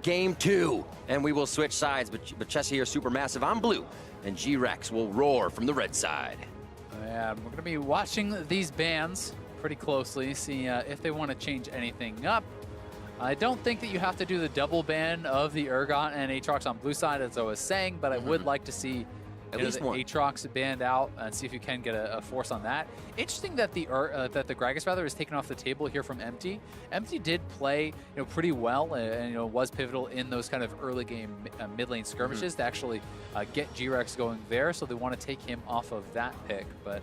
game 2. And we will switch sides, but Chessie here, Supermassive on blue, and GRX will roar from the red side. Yeah, we're going to be watching these bans pretty closely, see if they want to change anything up. I don't think that you have to do the double ban of the Urgot and Aatrox on blue side, as I was saying, but I would like to see at least the Aatrox banned out and see if you can get a force on that. Interesting that the GRX is taken off the table here from Empty. Empty did play pretty well and was pivotal in those kind of early game mid lane skirmishes to actually get GRX going there. So they want to take him off of that pick, but.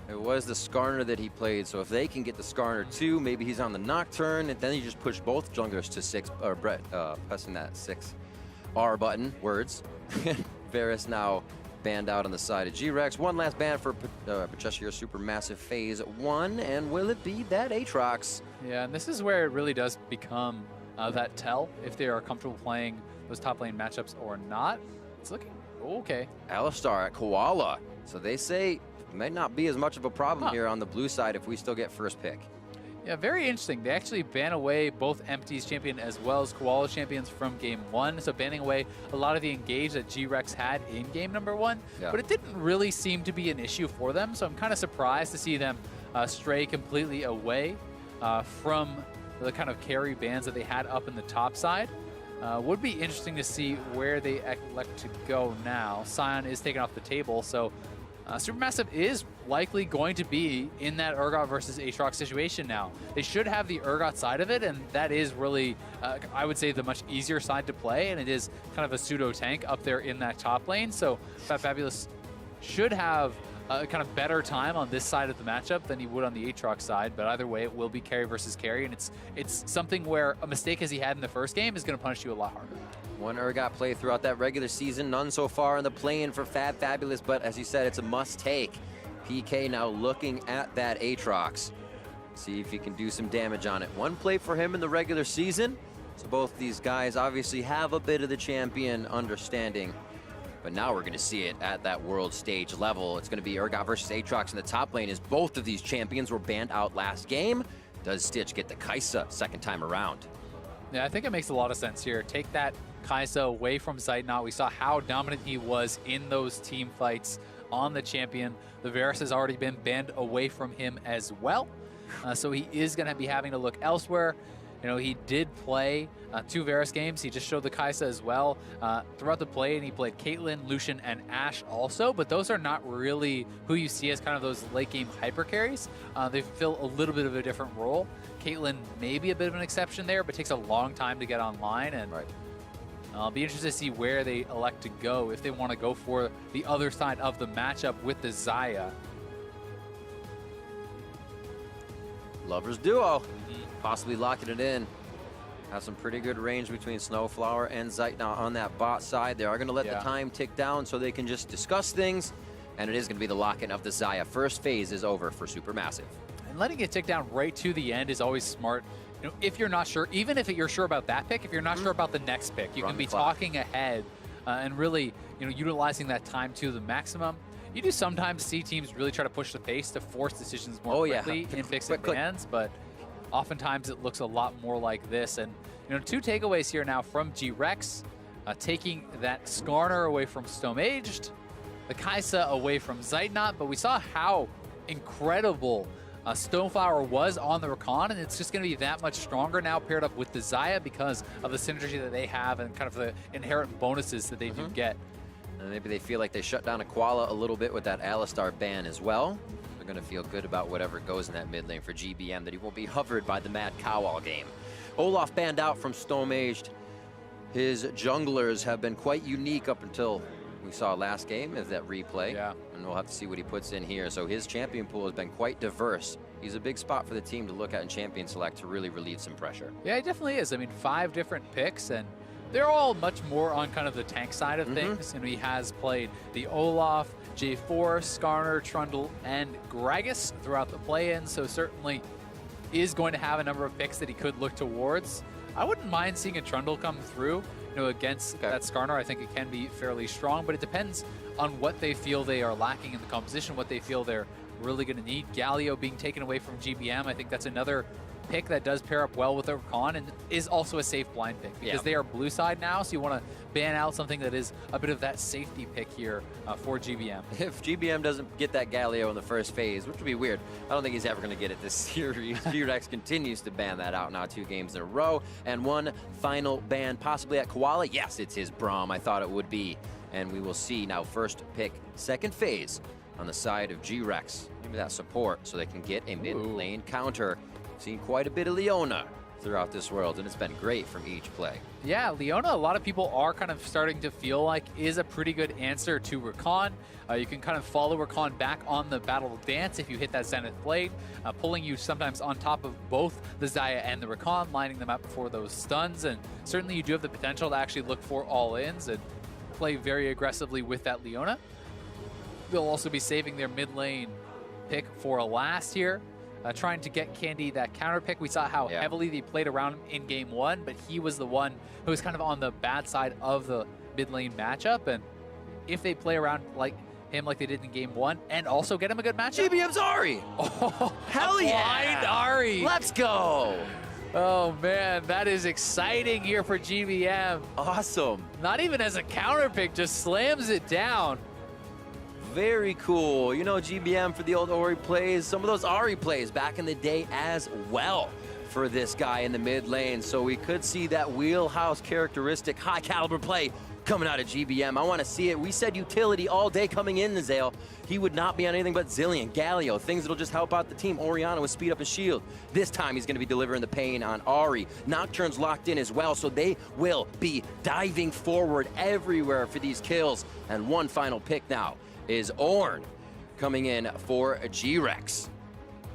It was the Skarner that he played, so if they can get the Skarner too, maybe he's on the Nocturne, and then you just push both junglers to 6, or Brett pressing that 6R button, words. Varus now banned out on the side of GRX. One last ban for Cheshire Supermassive Phase 1, and will it be that Aatrox? Yeah, and this is where it really does become that tell if they are comfortable playing those top lane matchups or not. It's looking okay. Alistar at Koala. So they say it might not be as much of a problem here on the blue side if we still get first pick. Yeah, very interesting. They actually ban away both Empty's champion as well as Koala's champions from game 1. So banning away a lot of the engage that GRX had in game number 1. Yeah. But it didn't really seem to be an issue for them. So I'm kind of surprised to see them stray completely away from the kind of carry bans that they had up in the top side. Would be interesting to see where they elect to go now. Sion is taken off the table, so Supermassive is likely going to be in that Urgot versus Aatrox situation now. They should have the Urgot side of it, and that is really, I would say, the much easier side to play, and it is kind of a pseudo tank up there in that top lane. So Fabulous should have a kind of better time on this side of the matchup than he would on the Aatrox side, but either way, it will be carry versus carry, and it's something where a mistake as he had in the first game is going to punish you a lot harder. One Urgot play throughout that regular season, none so far in the play-in for Fabulous, but as you said, it's a must-take. PK now looking at that Aatrox. See if he can do some damage on it. One play for him in the regular season, so both these guys obviously have a bit of the champion understanding, but now we're going to see it at that world stage level. It's going to be Urgot versus Aatrox in the top lane, as both of these champions were banned out last game. Does Stitch get the Kai'Sa second time around? Yeah, I think it makes a lot of sense here. Take that Kai'Sa away from Zeitnot. We saw how dominant he was in those team fights on the champion. The Varus has already been banned away from him as well. So he is going to be having to look elsewhere. He did play 2 Varus games. He just showed the Kai'Sa as well throughout the play, and he played Caitlyn, Lucian, and Ashe also, but those are not really who you see as kind of those late game hyper carries. They fill a little bit of a different role. Caitlyn may be a bit of an exception there, but takes a long time to get online, and I'll be interested to see where they elect to go, if they want to go for the other side of the matchup with the Xayah. Lovers duo, possibly locking it in. Have some pretty good range between Snowflower and Zeitnot on that bot side. They are going to let the time tick down so they can just discuss things, and it is going to be the lock-in of the Xayah. First phase is over for Supermassive. And letting it tick down right to the end is always smart. If you're not sure, even if you're sure about that pick, if you're not sure about the next pick, you can be talking ahead and really, utilizing that time to the maximum. You do sometimes see teams really try to push the pace to force decisions more quickly in picks and bans, but oftentimes it looks a lot more like this. And 2 takeaways here now from GRX, taking that Skarner away from Stone-Aged, the Kai'Sa away from Zeitnot, but we saw how incredible Stoneflower was on the Rakan, and it's just going to be that much stronger now paired up with the Xayah because of the synergy that they have and kind of the inherent bonuses that they do get. And maybe they feel like they shut down a Koala a little bit with that Alistar ban as well. They're going to feel good about whatever goes in that mid lane for GBM, that he won't be hovered by the Mad Cow all game. Olaf banned out from Stone-Aged. His junglers have been quite unique up until we saw last game as that replay. Yeah. And we'll have to see what he puts in here. So his champion pool has been quite diverse. He's a big spot for the team to look at in champion select to really relieve some pressure. Yeah, he definitely is. I mean, 5 different picks, and they're all much more on kind of the tank side of things. And he has played the Olaf, J4, Skarner, Trundle, and Gragas throughout the play-in. So certainly is going to have a number of picks that he could look towards. I wouldn't mind seeing a Trundle come through, against that Skarner. I think it can be fairly strong, but it depends on what they feel they are lacking in the composition, what they feel they're really going to need. Galio being taken away from GBM, I think that's another pick that does pair up well with the Rakan and is also a safe blind pick because they are blue side now, so you want to ban out something that is a bit of that safety pick here for GBM. If GBM doesn't get that Galio in the first phase, which would be weird, I don't think he's ever going to get it this series. GRX continues to ban that out now 2 games in a row. And one final ban possibly at Koala. Yes, it's his Braum. I thought it would be. And we will see now first pick, second phase on the side of GRX. Maybe that support so they can get a mid lane counter. Seen quite a bit of Leona throughout this world, and it's been great from each play. Yeah, Leona, a lot of people are kind of starting to feel like is a pretty good answer to Rakan. You can kind of follow Rakan back on the battle dance if you hit that Zenith Blade, pulling you sometimes on top of both the Xayah and the Rakan, lining them up for those stuns, and certainly you do have the potential to actually look for all-ins and play very aggressively with that Leona. They'll also be saving their mid lane pick for a last here. Trying to get Candy that counter pick. We saw how heavily they played around him in game 1, but he was the one who was kind of on the bad side of the mid lane matchup. And if they play around like him like they did in game 1 and also get him a good matchup. GBM's Ahri! Oh, hell yeah! Blind Ahri! Let's go! Oh man, that is exciting here for GBM. Awesome. Not even as a counter pick, just slams it down. Very cool. You know, GBM for the old Ahri plays, some of those Ahri plays back in the day as well for this guy in the mid lane. So we could see that wheelhouse characteristic, high caliber play coming out of GBM. I want to see it. We said utility all day coming in, Zale. He would not be on anything but Zillion, Galio, things that'll just help out the team. Orianna with speed up and shield. This time he's going to be delivering the pain on Ahri. Nocturne's locked in as well, so they will be diving forward everywhere for these kills. And one final pick now is Ornn coming in for GRX.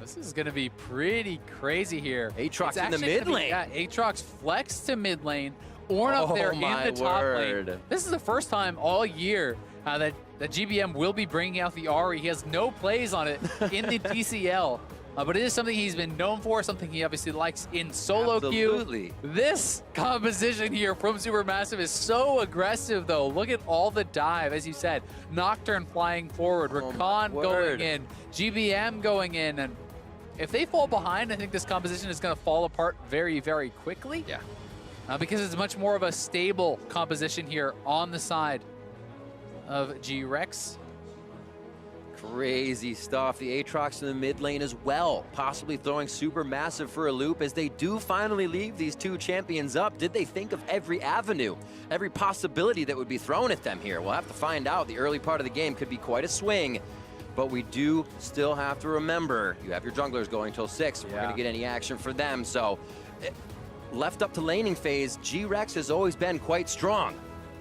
This is going to be pretty crazy here. Aatrox in the mid lane. Yeah, Aatrox flex to mid lane. Ornn up there in the top lane. This is the first time all year that GBM will be bringing out the Ahri. He has no plays on it in the DCL. But it is something he's been known for, something he obviously likes in solo queue. This composition here from SuperMassive is so aggressive, though. Look at all the dive, as you said. Nocturne flying forward, Rakan going in, GBM going in. And if they fall behind, I think this composition is going to fall apart very, very quickly. Yeah. Because it's much more of a stable composition here on the side of GRX. Crazy stuff. The Aatrox in the mid lane as well, possibly throwing SuperMassive for a loop as they do finally leave these 2 champions up. Did they think of every avenue, every possibility that would be thrown at them here? We'll have to find out. The early part of the game could be quite a swing, but we do still have to remember, you have your junglers going till 6. We're going to get any action for them. So left up to laning phase, GRX has always been quite strong.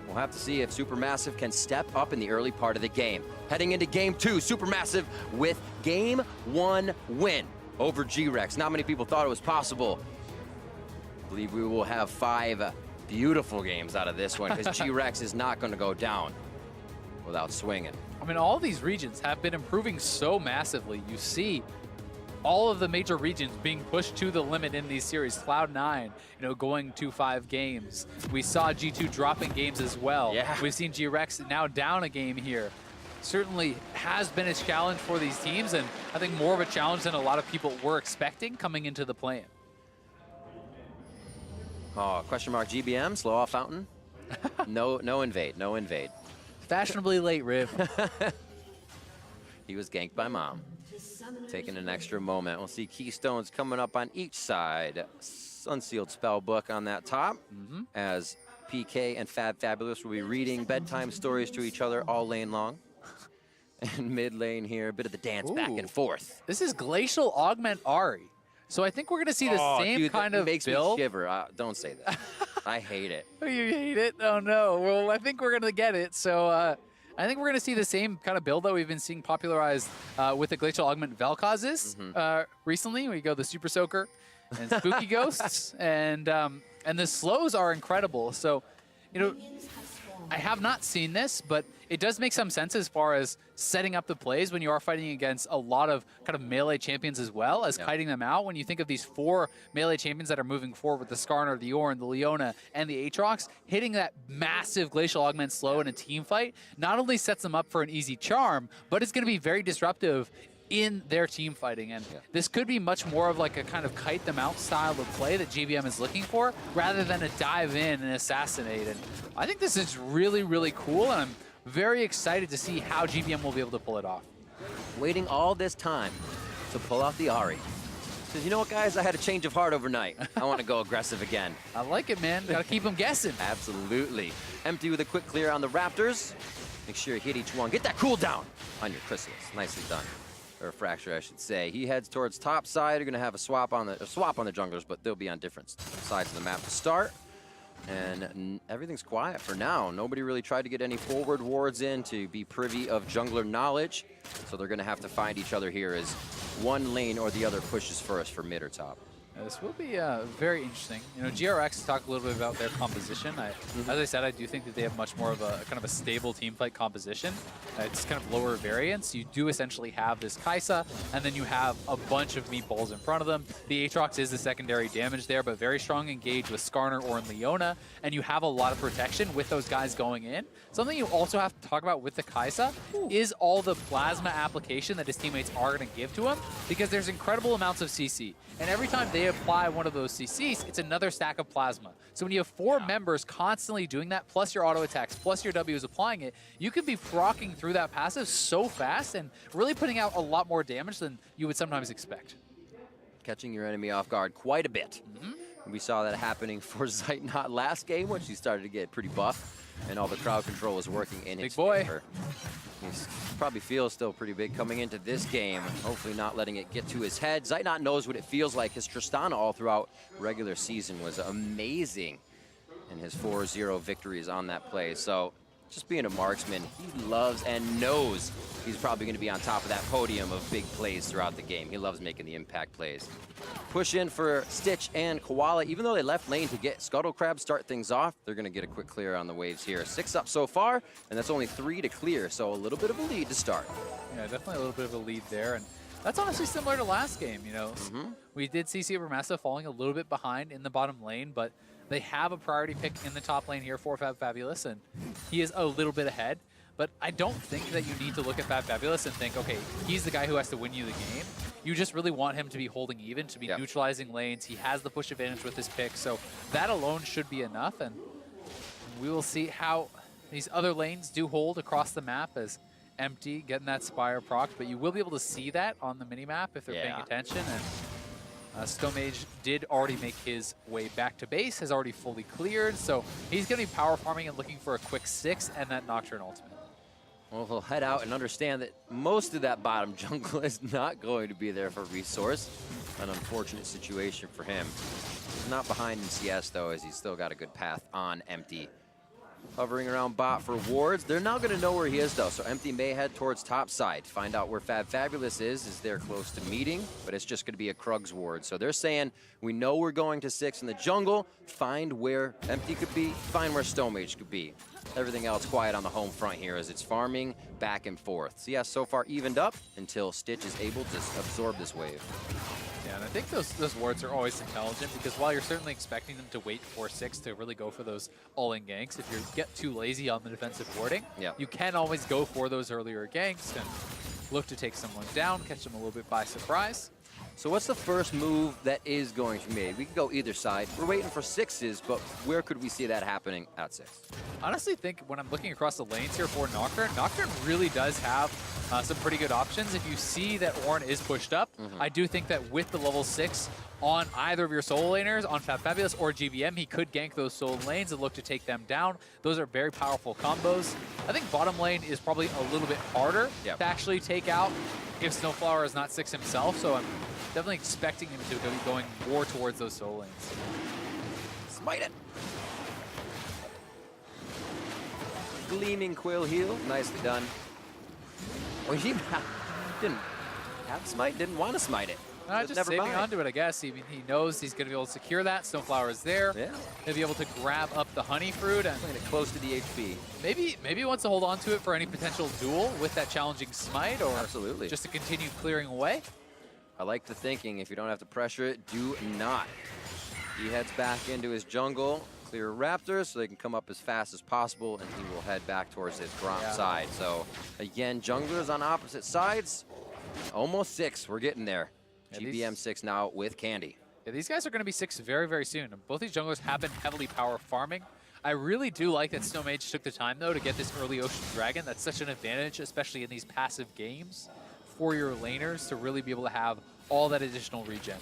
We'll have to see if SuperMassive can step up in the early part of the game. Heading into game 2, SuperMassive with game 1 win over GRX. Not many people thought it was possible. I believe we will have 5 beautiful games out of this one because GRX is not going to go down without swinging. I mean, all these regions have been improving so massively. You see all of the major regions being pushed to the limit in these series. Cloud9, going to 5 games. We saw G2 dropping games as well. Yeah. We've seen GRX now down a game here. Certainly has been a challenge for these teams, and I think more of a challenge than a lot of people were expecting coming into the play-in. Oh, question mark GBM, slow off fountain. No invade, no invade. Fashionably late, Riv. He was ganked by mom. Taking an extra moment. We'll see keystones coming up on each side. Unsealed spellbook on that top, as PK and Fabulous will be reading bedtime stories to each other all lane long. And mid lane here, a bit of the dance back and forth. This is Glacial Augment Ahri. So I think we're going to see the same kind of makes build. Me shiver. Don't say that. I hate it. Oh, you hate it? Oh, no. Well, I think we're going to get it. So I think we're going to see the same kind of build that we've been seeing popularized with the Glacial Augment Vel'Kozes recently. We go the Super Soaker and Spooky Ghosts. And the slows are incredible. So, I have not seen this, but it does make some sense as far as setting up the plays when you are fighting against a lot of kind of melee champions as well as kiting them out. When you think of these 4 melee champions that are moving forward with the Skarner, the Ornn, the Leona, and the Aatrox, hitting that massive Glacial Augment slow in a team fight not only sets them up for an easy charm, but it's going to be very disruptive in their team fighting. And this could be much more of like a kind of kite them out style of play that GBM is looking for, rather than a dive in and assassinate. And I think this is really, really cool, and I'm very excited to see how GBM will be able to pull it off. Waiting all this time to pull out the Ari. Says, you know what, guys? I had a change of heart overnight. I want to go aggressive again. I like it, man. Got to keep them guessing. Absolutely. Empty with a quick clear on the Raptors. Make sure you hit each one. Get that cooldown on your Chrysalis. Nicely done. Or Fracture, I should say. He heads towards top side. You're going to have a swap on the junglers, but they'll be on different sides of the map to start. And everything's quiet for now. Nobody really tried to get any forward wards in to be privy of jungler knowledge. So they're going to have to find each other here as one lane or the other pushes first for mid or top. This will be very interesting. You know, GRX talked a little bit about their composition. As I said, I do think that they have much more of a kind of a stable team fight composition. It's kind of lower variance. You do essentially have this Kai'Sa, and then you have a bunch of meatballs in front of them. The Aatrox is the secondary damage there, but very strong engage with Skarner or in Leona, and you have a lot of protection with those guys going in. Something you also have to talk about with the Kai'Sa is all the plasma application that his teammates are going to give to him, because there's incredible amounts of CC. And every time they apply one of those CCs, it's another stack of plasma. So when you have 4 members constantly doing that, plus your auto attacks, plus your W's applying it, you could be proccing through that passive so fast and really putting out a lot more damage than you would sometimes expect. Catching your enemy off guard quite a bit. We saw that happening for Zeitnot last game when she started to get pretty buff, and all the crowd control was working in his favor. He probably feels still pretty big coming into this game. Hopefully not letting it get to his head. Zeitnot knows what it feels like. His Tristana all throughout regular season was amazing in his 4-0 victories on that play. So just being a marksman, he loves and knows he's probably going to be on top of that podium of big plays throughout the game. He loves making the impact plays. Push in for Stitch and Koala. Even though they left lane to get Scuttle Crab start things off, they're going to get a quick clear on the waves here. 6 up so far, and that's only 3 to clear, so a little bit of a lead to start. Yeah, definitely a little bit of a lead there, and that's honestly similar to last game. You know, we did see SuperMassive falling a little bit behind in the bottom lane, but they have a priority pick in the top lane here for Fabulous, and he is a little bit ahead. But I don't think that you need to look at Fabulous and think, okay, he's the guy who has to win you the game. You just really want him to be holding even, to be neutralizing lanes. He has the push advantage with his pick, so that alone should be enough. And we will see how these other lanes do hold across the map as Empty getting that Spire proc. But you will be able to see that on the minimap if they're paying attention. And Stomage did already make his way back to base, has already fully cleared. So he's going to be power farming and looking for a quick 6 and that Nocturne ultimate. Well, he'll head out and understand that most of that bottom jungle is not going to be there for resource. An unfortunate situation for him. He's not behind in CS, though, as he's still got a good path on Empty. Hovering around bot for wards. They're now going to know where he is, though, so Empty may head towards top side. Find out where Fabulous is they're close to meeting, but it's just going to be a Krug's ward. So they're saying, we know we're going to 6 in the jungle. Find where Empty could be. Find where Stomage could be. Everything else quiet on the home front here as it's farming back and forth. So yeah, so far evened up until Stitch is able to absorb this wave. Yeah, and I think those wards are always intelligent, because while you're certainly expecting them to wait for 6 to really go for those all-in ganks, if you get too lazy on the defensive warding, you can always go for those earlier ganks and look to take someone down, catch them a little bit by surprise. So what's the first move that is going to be made? We could go either side. We're waiting for 6s, but where could we see that happening at 6? I honestly think when I'm looking across the lanes here for Nocturne really does have some pretty good options. If you see that Ornn is pushed up, I do think that with the level 6 on either of your solo laners, on Fabulous or GBM, he could gank those solo lanes and look to take them down. Those are very powerful combos. I think bottom lane is probably a little bit harder to actually take out if Snowflower is not 6 himself, so I'm definitely expecting him to be going more towards those solo lanes. Smite it! Gleaming Quill heal, nicely done. Oh, he didn't have smite, didn't want to smite it. Just saving onto it, I guess. He knows he's going to be able to secure that. Snowflower is there. He'll be able to grab up the honey fruit and playing it close to the HP. Maybe he wants to hold on to it for any potential duel with that challenging smite, or just to continue clearing away. I like the thinking. If you don't have to pressure it, do not. He heads back into his jungle, clear Raptors so they can come up as fast as possible, and he will head back towards his Gromp side. So again, junglers on opposite sides. Almost 6. We're getting there. Yeah, GBM 6 now with Candy. Yeah, these guys are going to be 6 very, very soon. Both these junglers have been heavily power farming. I really do like that Snowmage took the time, though, to get this early Ocean Dragon. That's such an advantage, especially in these passive games, for your laners to really be able to have all that additional regen.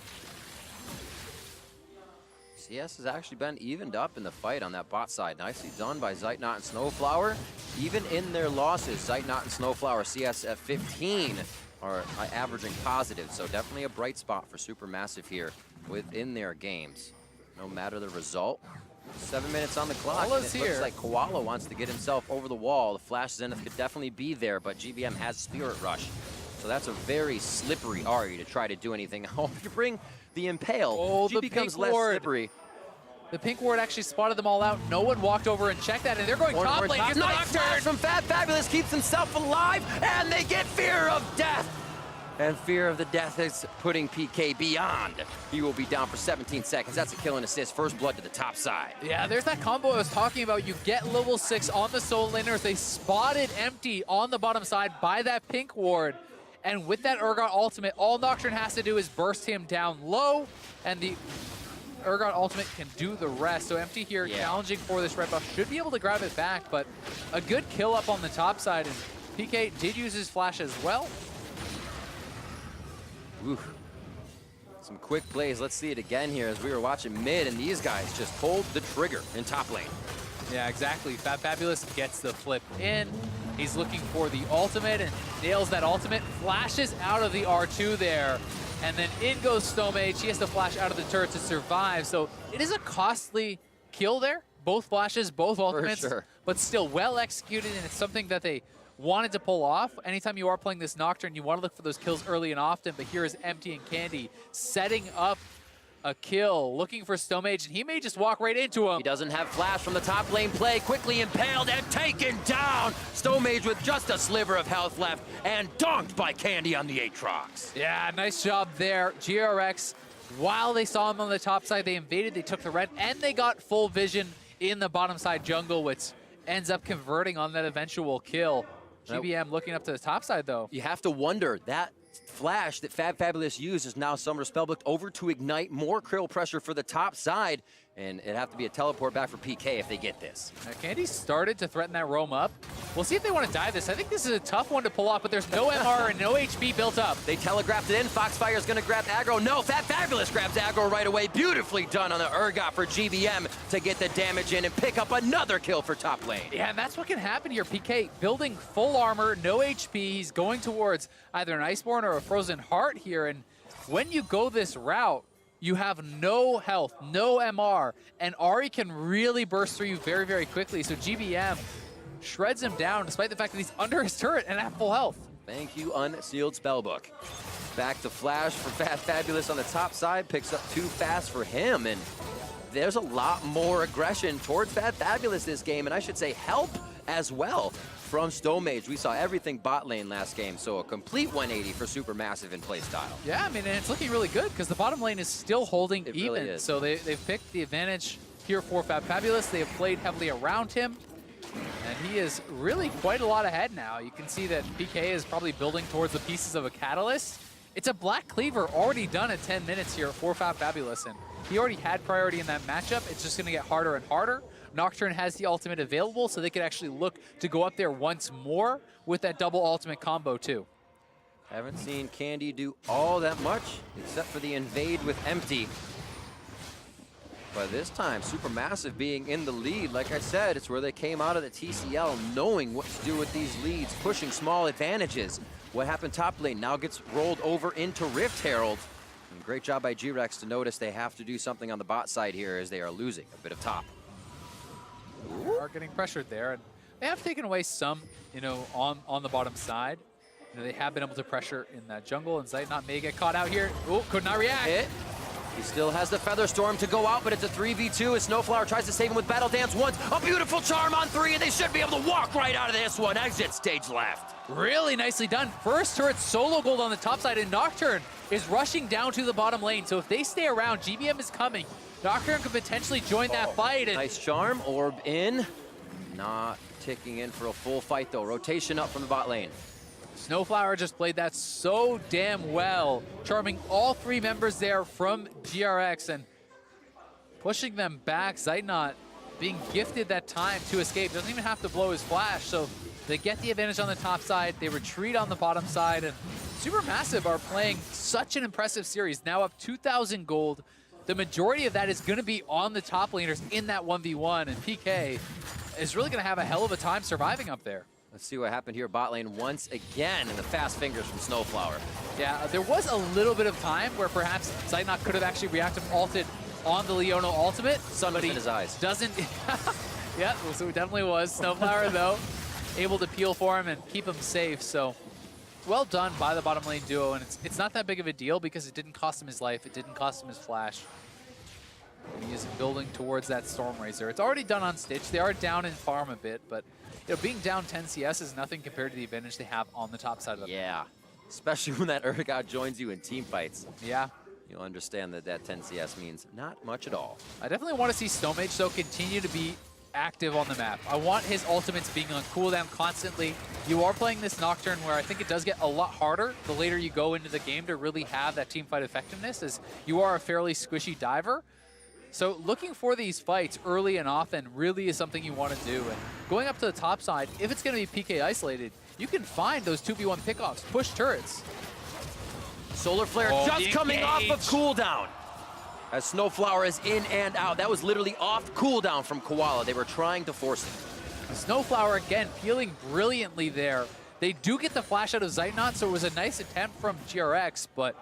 CS has actually been evened up in the fight on that bot side. Nicely done by Zeitnot and Snowflower. Even in their losses, Zeitnot and Snowflower, CS at 15, are averaging positive. So definitely a bright spot for SuperMassive here within their games. No matter the result. 7 minutes on the clock. And it looks like Koala wants to get himself over the wall. The Flash Zenith could definitely be there, but GBM has Spirit Rush. So that's a very slippery Ahri to try to do anything. Oh, if you bring the Impale, she becomes less slippery. The pink ward actually spotted them all out. No one walked over and checked that, and they're going top lane. Here's the Nocturne from Fabulous, keeps himself alive, and they get Fear of Death. And Fear of the Death is putting PK beyond. He will be down for 17 seconds. That's a kill and assist. First blood to the top side. Yeah, there's that combo I was talking about. You get level 6 on the solo laners. They spotted empty on the bottom side by that pink ward. And with that Urgot ultimate, all Nocturne has to do is burst him down low, and the Urgot ultimate can do the rest. So empty here, challenging for this red buff, should be able to grab it back, but a good kill up on the top side, and PK did use his flash as well. Oof. Some quick plays. Let's see it again here as we were watching mid, and these guys just pulled the trigger in top lane. Yeah, exactly. Fabulous gets the flip in. He's looking for the ultimate and nails that ultimate. Flashes out of the R2 there. And then in goes Snowmage. He has to flash out of the turret to survive. So it is a costly kill there. Both flashes, both ultimates, but still well executed. And it's something that they wanted to pull off. Anytime you are playing this Nocturne, you want to look for those kills early and often. But here is Empty and Candy setting up a kill, looking for Snowmage, and he may just walk right into him. He doesn't have flash from the top lane play. Quickly impaled and taken down. Snowmage with just a sliver of health left and dunked by Candy on the Aatrox. Yeah, nice job there. GRX, while they saw him on the top side, they invaded, they took the red, and they got full vision in the bottom side jungle, which ends up converting on that eventual kill. GBM looking up to the top side, though. You have to wonder, that flash that Fabulous used is now Summer Spellbook over to ignite more Krill pressure for the top side, and it'd have to be a teleport back for PK if they get this. Now, Candy started to threaten that roam up. We'll see if they want to dive this. I think this is a tough one to pull off, but there's no MR and no HP built up. They telegraphed it in. Foxfire is going to grab aggro. No, Fabulous grabs aggro right away. Beautifully done on the Urgot for GBM to get the damage in and pick up another kill for top lane. Yeah, and that's what can happen here. PK building full armor, no HP. He's going towards either an Iceborne or a Frozen Heart here, and when you go this route, you have no health, no MR, and Ahri can really burst through you very, very quickly. So GBM shreds him down despite the fact that he's under his turret and at full health. Thank you, Unsealed Spellbook. Back to Flash for Fabulous on the top side, picks up too fast for him, and there's a lot more aggression towards Fabulous this game, and I should say help as well from Snowmage. We saw everything bot lane last game, so a complete 180 for SuperMassive in playstyle. Yeah, I mean, and it's looking really good because the bottom lane is still holding even. Really is. So they've picked the advantage here for Fabulous. They have played heavily around him, and he is really quite a lot ahead now. You can see that PK is probably building towards the pieces of a Catalyst. It's a Black Cleaver already done at 10 minutes here for Fabulous, and he already had priority in that matchup. It's just going to get harder and harder. Nocturne has the ultimate available, so they could actually look to go up there once more with that double ultimate combo, too. Haven't seen Candy do all that much, except for the invade with Empty. But this time, SuperMassive being in the lead, like I said, it's where they came out of the TCL knowing what to do with these leads, pushing small advantages. What happened top lane now gets rolled over into Rift Herald. And great job by GRX to notice they have to do something on the bot side here as they are losing a bit of top. They are getting pressured there, and they have taken away some, on the bottom side. They have been able to pressure in that jungle, and Zeitnot may get caught out here. Oh, could not react. He still has the Feather Storm to go out, but it's a 3v2 as Snowflower tries to save him with Battle Dance once. A beautiful charm on 3, and they should be able to walk right out of this one. Exit stage left. Really nicely done. First turret solo gold on the top side, and Nocturne is rushing down to the bottom lane. So if they stay around, GBM is coming. Nocturne could potentially join that fight. And nice charm, orb in. Not ticking in for a full fight though. Rotation up from the bot lane. Snowflower just played that so damn well, charming all 3 members there from GRX and pushing them back. Zeitnot being gifted that time to escape. Doesn't even have to blow his flash, so they get the advantage on the top side. They retreat on the bottom side, and SuperMassive are playing such an impressive series. Now up 2,000 gold. The majority of that is going to be on the top laners in that 1v1, and PK is really going to have a hell of a time surviving up there. Let's see what happened here bot lane once again, and the fast fingers from Snowflower. Yeah, there was a little bit of time where perhaps Zeitnot could have actually reactive ulted on the Leona ultimate. Somebody in his eyes. Doesn't. Yeah, so it definitely was. Snowflower, though, able to peel for him and keep him safe. So well done by the bottom lane duo, and it's not that big of a deal because it didn't cost him his life. It didn't cost him his flash. And he is building towards that Storm Razor. It's already done on Stitch. They are down in farm a bit, but being down 10 CS is nothing compared to the advantage they have on the top side of the Yeah, especially when that Urgot joins you in team fights. Yeah. You'll understand that that 10 CS means not much at all. I definitely want to see Stomage, though, continue to be active on the map. I want his ultimates being on cooldown constantly. You are playing this Nocturne where I think it does get a lot harder the later you go into the game to really have that teamfight effectiveness, as you are a fairly squishy diver. So looking for these fights early and often really is something you want to do. And going up to the top side, if it's going to be PK isolated, you can find those 2v1 pickoffs, push turrets. Solar Flare just coming off of cooldown. As Snowflower is in and out. That was literally off cooldown from Koala. They were trying to force it. Snowflower, again, peeling brilliantly there. They do get the flash out of Zeitnot, so it was a nice attempt from GRX, but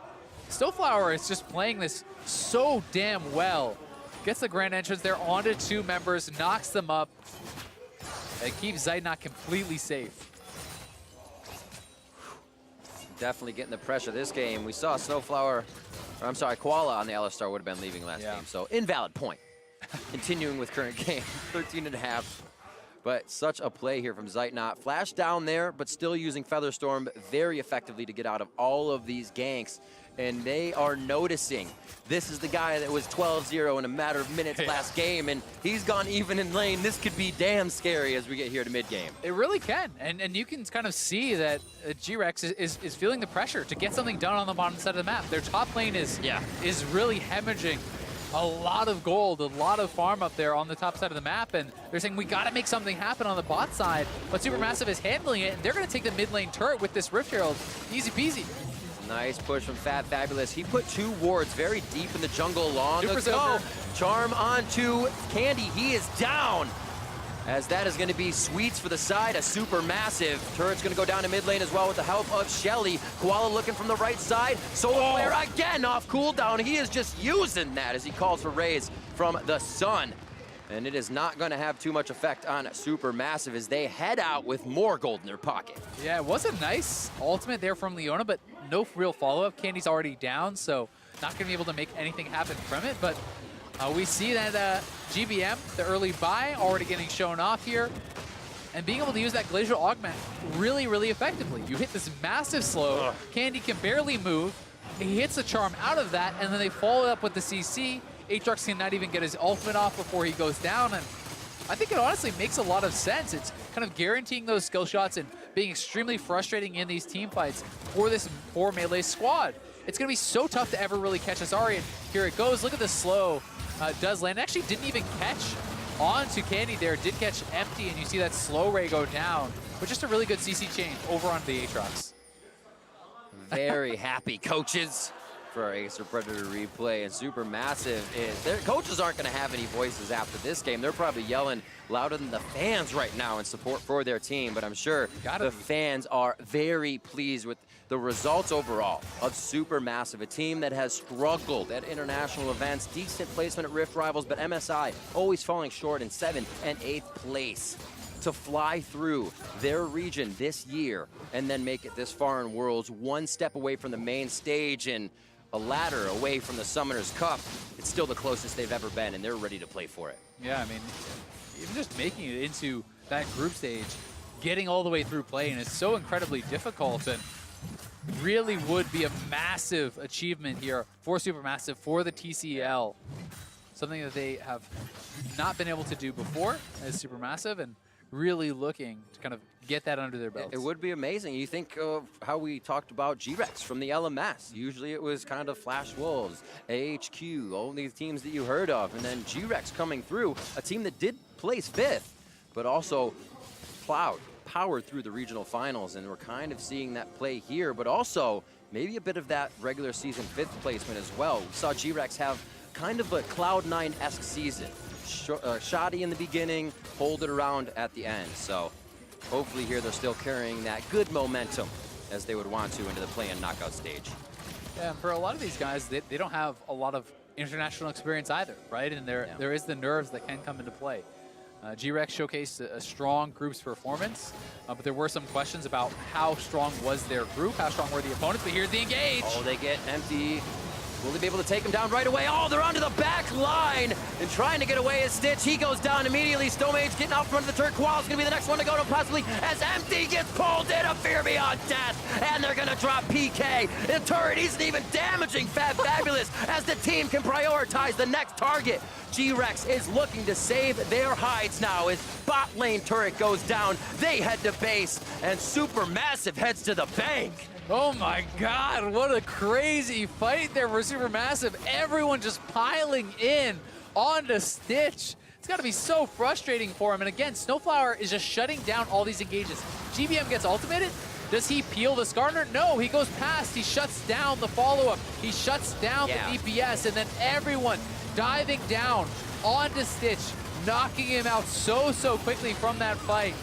Snowflower is just playing this so damn well. Gets the grand entrance there onto 2 members, knocks them up, and keeps Zeitnot completely safe. Definitely getting the pressure this game. We saw Snowflower, or I'm sorry, Koala on the Alistar would have been leaving last game, so invalid point. Continuing with current game, 13.5. But such a play here from Zeitnot. Flash down there, but still using Featherstorm very effectively to get out of all of these ganks. And they are noticing this is the guy that was 12-0 in a matter of minutes last game, and he's gone even in lane. This could be damn scary as we get here to mid-game. It really can, and you can kind of see that GRX is feeling the pressure to get something done on the bottom side of the map. Their top lane is really hemorrhaging a lot of gold, a lot of farm up there on the top side of the map, and they're saying we got to make something happen on the bot side, but SuperMassive is handling it, and they're going to take the mid lane turret with this Rift Herald. Easy peasy. Nice push from Fat Fabulous. He put 2 wards very deep in the jungle long Super ago. Silver. Charm onto Candy. He is down. As that is going to be Sweets for the side, a SuperMassive. Turret's going to go down to mid lane as well with the help of Shelly. Koala looking from the right side. Solar Flare again off cooldown. He is just using that as he calls for raise from the sun. And it is not going to have too much effect on SuperMassive as they head out with more gold in their pocket. Yeah, it was a nice ultimate there from Leona, but no real follow-up. Candy's already down, so not going to be able to make anything happen from it. But we see that GBM, the early buy, already getting shown off here. And being able to use that Glacial Augment really, really effectively. You hit this massive slow. Candy can barely move. He hits the charm out of that, and then they follow it up with the CC. Aatrox cannot even get his ultimate off before he goes down, and I think it honestly makes a lot of sense. It's kind of guaranteeing those skill shots and being extremely frustrating in these team fights for this 4 melee squad. It's going to be so tough to ever really catch Asari, and here it goes. Look at the slow. Does land. Actually didn't even catch onto Candy there. Did catch empty, and you see that slow ray go down, but just a really good CC chain over onto the Aatrox. Very happy coaches for our Acer Predator replay, and SuperMassive is, their coaches aren't going to have any voices after this game. They're probably yelling louder than the fans right now in support for their team, but I'm sure the fans are very pleased with the results overall of SuperMassive, a team that has struggled at international events, decent placement at Rift Rivals, but MSI always falling short in 7th and 8th place. To fly through their region this year and then make it this far in Worlds, one step away from the main stage and a ladder away from the Summoners Cup. It's still the closest they've ever been, and they're ready to play for it. Yeah, I mean, even just making it into that group stage, getting all the way through playing is so incredibly difficult, and really would be a massive achievement here for SuperMassive, for the TCL. Something that they have not been able to do before as SuperMassive, and really looking to kind of get that under their belts. It would be amazing. You think of how we talked about GRX from the LMS. Usually it was kind of Flash Wolves, AHQ, all these teams that you heard of. And then GRX coming through, a team that did place 5th, but also powered through the regional finals. And we're kind of seeing that play here, but also maybe a bit of that regular season 5th placement as well. We saw GRX have kind of a Cloud9-esque season. Shoddy in the beginning, hold it around at the end. So hopefully here they're still carrying that good momentum as they would want to into the play-in knockout stage. Yeah, and for a lot of these guys, they don't have a lot of international experience either, right? And there is the nerves that can come into play. GRX showcased a strong group's performance, but there were some questions about how strong was their group, how strong were the opponents, but here's the engage. Oh, they get empty. Will they be able to take him down right away? Oh, they're onto the back line and trying to get away as Stitch. He goes down immediately. Stomage getting out front of the turret. Koala's going to be the next one to go to possibly as Empty gets pulled in. A Fear Beyond Death. And they're going to drop PK. The turret isn't even damaging Fabulous as the team can prioritize the next target. GRX is looking to save their hides now as bot lane turret goes down. They head to base and SuperMassive heads to the bank. Oh my God, what a crazy fight there for SuperMassive. Everyone just piling in onto Stitch. It's gotta be so frustrating for him. And again, Snowflower is just shutting down all these engages. GBM gets ultimated. Does he peel the Skarner? No, he goes past. He shuts down the follow-up. He shuts down the DPS, and then everyone diving down onto Stitch, knocking him out so quickly from that fight.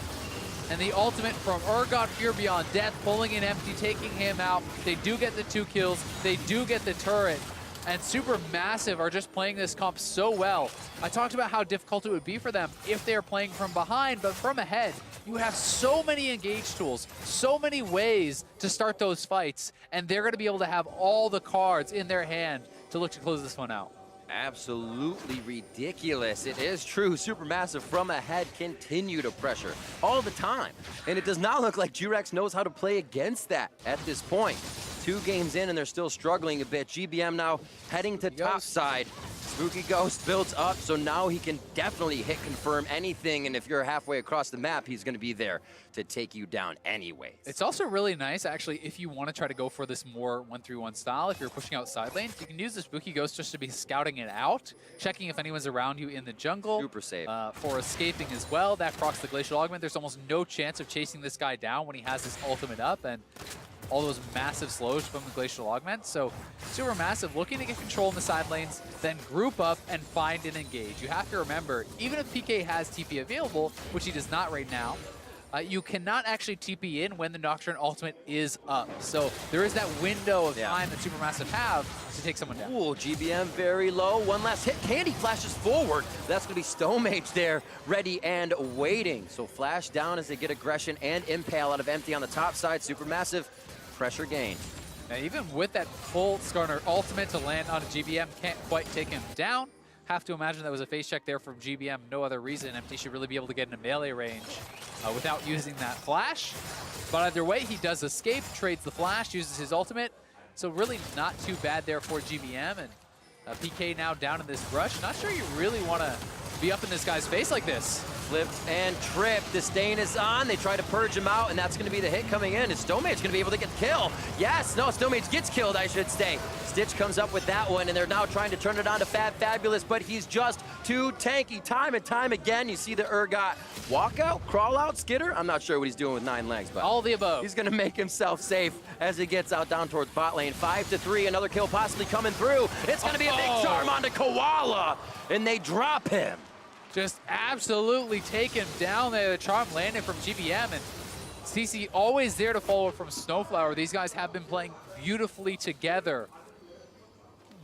And the ultimate from Urgot, Fear Beyond Death, pulling in Empty, taking him out. They do get the 2 kills. They do get the turret. And SuperMassive are just playing this comp so well. I talked about how difficult it would be for them if they're playing from behind, but from ahead, you have so many engage tools, so many ways to start those fights, and they're going to be able to have all the cards in their hand to look to close this one out. Absolutely ridiculous. It is true. SuperMassive from ahead continue to pressure all the time. And it does not look like GRX knows how to play against that at this point. 2 games in and they're still struggling a bit. GBM now heading to top side. Spooky Ghost builds up, so now he can definitely hit confirm anything, and if you're halfway across the map, he's going to be there to take you down anyways. It's also really nice, actually, if you want to try to go for this more 1-3-1 style, if you're pushing out side lanes, you can use the Spooky Ghost just to be scouting it out, checking if anyone's around you in the jungle. Super safe. For escaping as well. That procs the Glacial Augment. There's almost no chance of chasing this guy down when he has his ultimate up, and all those massive slows from the Glacial Augment. So SuperMassive looking to get control in the side lanes, then group up and find and engage. You have to remember, even if PK has TP available, which he does not right now, you cannot actually TP in when the Nocturne ultimate is up. So there is that window of time that SuperMassive have to take someone down. Ooh, GBM very low. One last hit. Candy flashes forward. That's going to be Stomage there, ready and waiting. So flash down as they get aggression and impale out of Empty on the top side. SuperMassive pressure gain. Now, even with that full Skarner ultimate to land on a GBM, can't quite take him down. Have to imagine that was a face check there from GBM. No other reason. Empty should really be able to get into melee range without using that flash. But either way, he does escape, trades the flash, uses his ultimate. So really not too bad there for GBM. And PK now down in this rush. Not sure you really want to be up in this guy's face like this. Flipped and tripped. Disdain is on. They try to purge him out, and that's going to be the hit coming in. Is Stomage going to be able to get the kill? Yes. No, Stomage gets killed, I should say. Stitch comes up with that one, and they're now trying to turn it on to Fabulous, but he's just too tanky. Time and time again, you see the Urgot walk out, crawl out, skitter. I'm not sure what he's doing with 9 legs, but all the above. He's going to make himself safe as he gets out down towards bot lane. 5-3, another kill possibly coming through. It's going to be a big charm onto Koala, and they drop him. Just absolutely take him down there. The charm landed from GBM, and CC always there to follow from Snowflower. These guys have been playing beautifully together.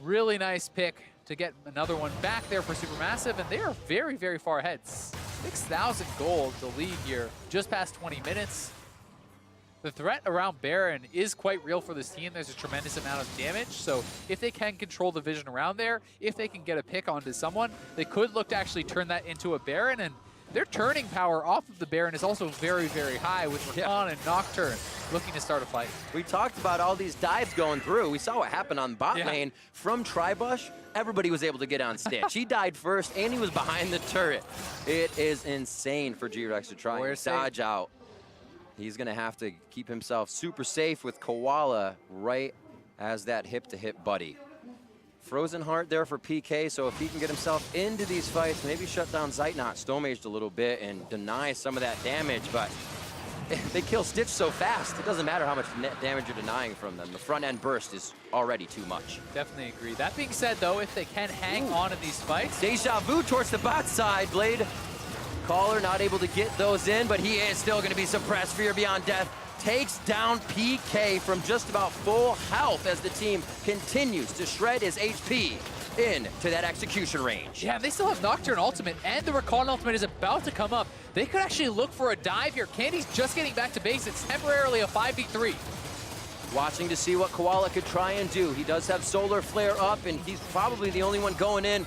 Really nice pick to get another one back there for SuperMassive, and they are very far ahead. 6,000 gold, the lead here, just past 20 minutes. The threat around Baron is quite real for this team. There's a tremendous amount of damage, so if they can control the vision around there, if they can get a pick onto someone, they could look to actually turn that into a Baron, and their turning power off of the Baron is also very, very high with Rakan and Nocturne looking to start a fight. We talked about all these dives going through. We saw what happened on bot lane. From Tribush, everybody was able to get on Stitch. He died first, and he was behind the turret. It is insane for GRX to try and dodge out. He's going to have to keep himself super safe with Koala right as that hip-to-hip buddy. Frozen Heart there for PK, so if he can get himself into these fights, maybe shut down Zeitnot, Stomaged a little bit, and deny some of that damage, but they kill Stitch so fast, it doesn't matter how much net damage you're denying from them. The front-end burst is already too much. Definitely agree. That being said, though, if they can hang on in these fights... Deja vu towards the bot side. Blade Caller not able to get those in, but he is still going to be suppressed. Fear Beyond Death takes down PK from just about full health as the team continues to shred his HP into that execution range. Yeah, they still have Nocturne ultimate, and the Rakan ultimate is about to come up. They could actually look for a dive here. Candy's just getting back to base. It's temporarily a 5v3. Watching to see what Koala could try and do. He does have Solar Flare up, and he's probably the only one going in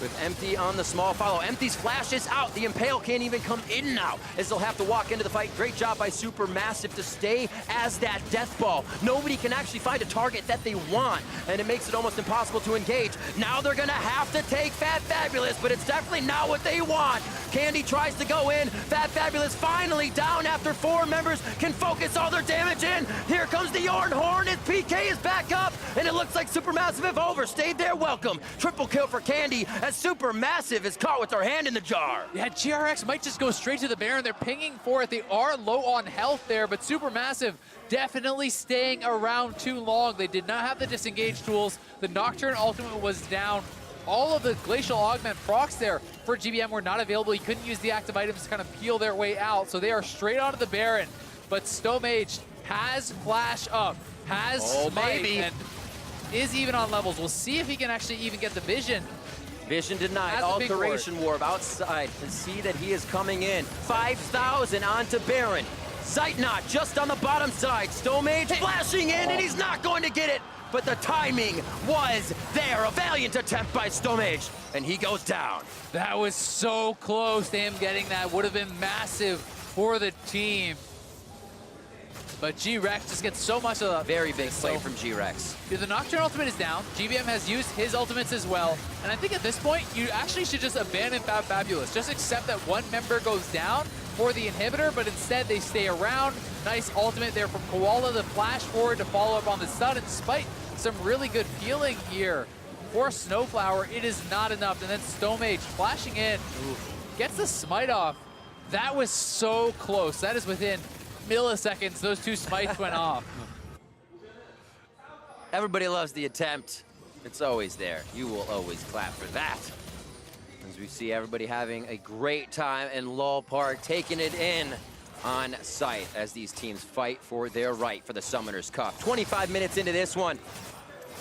with Empty on the small follow. Empty's flash is out. The Impale can't even come in now, as they'll have to walk into the fight. Great job by SuperMassive to stay as that death ball. Nobody can actually find a target that they want, and it makes it almost impossible to engage. Now they're gonna have to take Fat Fabulous, but it's definitely not what they want. Candy tries to go in. Fat Fabulous finally down after 4 members can focus all their damage in. Here comes the Yarn Horn, and PK is back up, and it looks like SuperMassive have overstayed their welcome. Triple kill for Candy, as SuperMassive is caught with their hand in the jar. Yeah, GRX might just go straight to the Baron. They're pinging for it. They are low on health there, but SuperMassive definitely staying around too long. They did not have the disengage tools. The Nocturne ultimate was down. All of the Glacial Augment procs there for GBM were not available. You couldn't use the active items to kind of peel their way out, so they are straight onto the Baron. But Stomaged has flash up, has smite, and is even on levels. We'll see if he can actually even get the vision. Vision denied. Alteration Warp outside. And see that he is coming in. 5,000 onto Baron. Zeitnot just on the bottom side. Stomage flashing in, and he's not going to get it. But the timing was there. A valiant attempt by Stomage, and he goes down. That was so close to him getting that. Would have been massive for the team. But GRX just gets so much of the... Very big play from GRX. Yeah, the Nocturne ultimate is down. GBM has used his ultimates as well. And I think at this point, you actually should just abandon Fab Fabulous. Just accept that one member goes down for the inhibitor, but instead they stay around. Nice ultimate there from Koala, the flash forward to follow up on the stun. And despite some really good feeling here for Snowflower, it is not enough. And then Stomage flashing in, gets the smite off. That was so close. That is within milliseconds, those 2 smites went off. Everybody loves the attempt. It's always there. You will always clap for that. As we see everybody having a great time in Lowell Park, taking it in on site as these teams fight for their right for the Summoners Cup. 25 minutes into this one.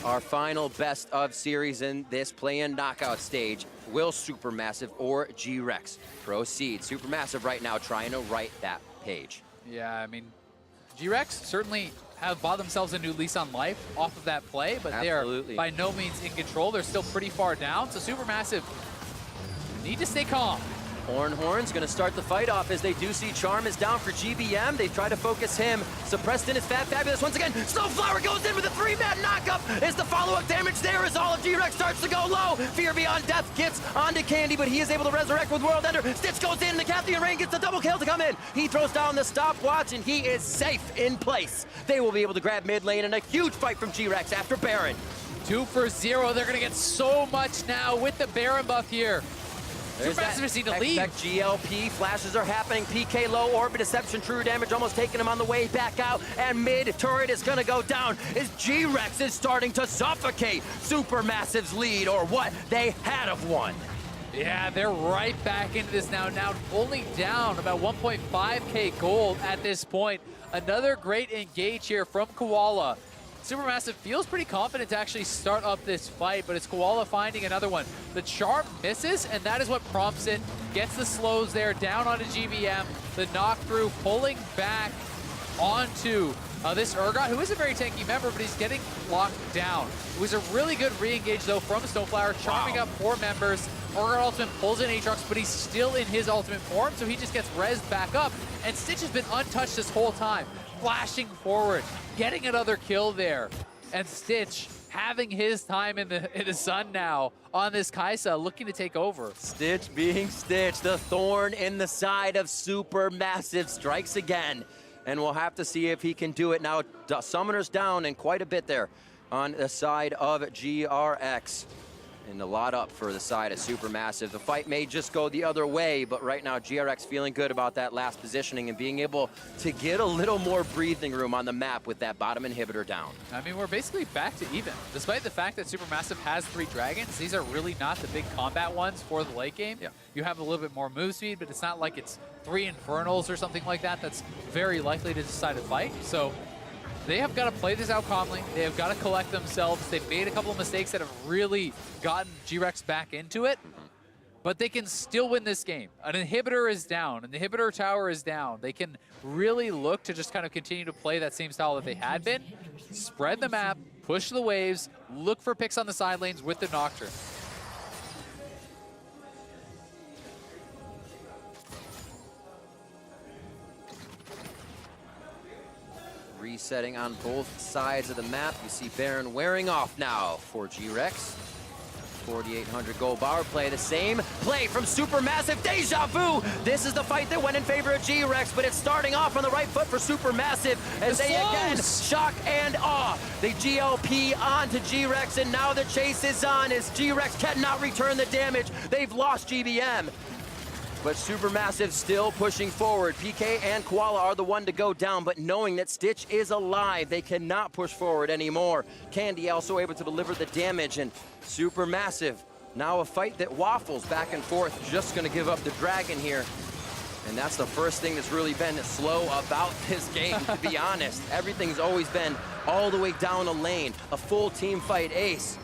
Our final best of series in this play-in knockout stage. Will SuperMassive or GRX proceed? SuperMassive right now trying to write that page. Yeah, I mean, GRX certainly have bought themselves a new lease on life off of that play, but they are by no means in control. They're still pretty far down, so SuperMassive need to stay calm. Horn's gonna start the fight off as they do see Charm is down for GBM. They try to focus him. Suppressed in is Fat Fabulous once again. Snowflower goes in with a 3-man knockup. Is the follow-up damage there as all of GRX starts to go low. Fear Beyond Death gets onto Candy, but he is able to resurrect with World Ender. Stitch goes in, the Cathian Rain gets the double kill to come in. He throws down the stopwatch, and he is safe in place. They will be able to grab mid lane, and a huge fight from GRX after Baron. 2 for 0. They're gonna get so much now with the Baron buff here. SuperMassive need to leave. GLP flashes are happening. PK low orbit deception, true damage almost taking him on the way back out, and mid turret is gonna go down as GRX is starting to suffocate SuperMassive's lead, or what they had of one. Yeah, they're right back into this now. Now only down about 1.5k gold at this point. Another great engage here from Koala. SuperMassive feels pretty confident to actually start up this fight, but it's Koala finding another one. The Charm misses, and that is what prompts it. Gets the slows there, down onto GBM. The knock through, pulling back onto this Urgot, who is a very tanky member, but he's getting locked down. It was a really good re-engage, though, from Snowflower, charming up 4 members. Organ Ultimate pulls in Aatrox, but he's still in his ultimate form, so he just gets rezzed back up. And Stitch has been untouched this whole time, flashing forward, getting another kill there. And Stitch having his time in the sun now on this Kaisa, looking to take over. Stitch being Stitch, the thorn in the side of Supermassive strikes again. And we'll have to see if he can do it now. Summoner's down and quite a bit there on the side of GRX. And a lot up for the side of Supermassive. The fight may just go the other way, but right now GRX feeling good about that last positioning and being able to get a little more breathing room on the map with that bottom inhibitor down. I mean, we're basically back to even. Despite the fact that Supermassive has 3 dragons, these are really not the big combat ones for the late game. Yeah. You have a little bit more move speed, but it's not like it's 3 Infernals or something like that that's very likely to decide a fight. So they have got to play this out calmly. They have got to collect themselves. They've made a couple of mistakes that have really gotten GRX back into it, but they can still win this game. An inhibitor is down, an inhibitor tower is down. They can really look to just kind of continue to play that same style that they had been, spread the map, push the waves, look for picks on the side lanes with the Nocturne. Resetting on both sides of the map. You see Baron wearing off now for GRX. 4,800 gold power play. The same play from Supermassive. Deja vu! This is the fight that went in favor of GRX, but it's starting off on the right foot for Supermassive as they again shock and awe. They GLP onto GRX, and now the chase is on as GRX cannot return the damage. They've lost GBM. But Supermassive still pushing forward. PK and Koala are the one to go down, but knowing that Stitch is alive, they cannot push forward anymore. Candy also able to deliver the damage, and Supermassive, now a fight that waffles back and forth, just gonna give up the dragon here. And that's the first thing that's really been slow about this game, to be honest. Everything's always been all the way down a lane, a full team fight ace.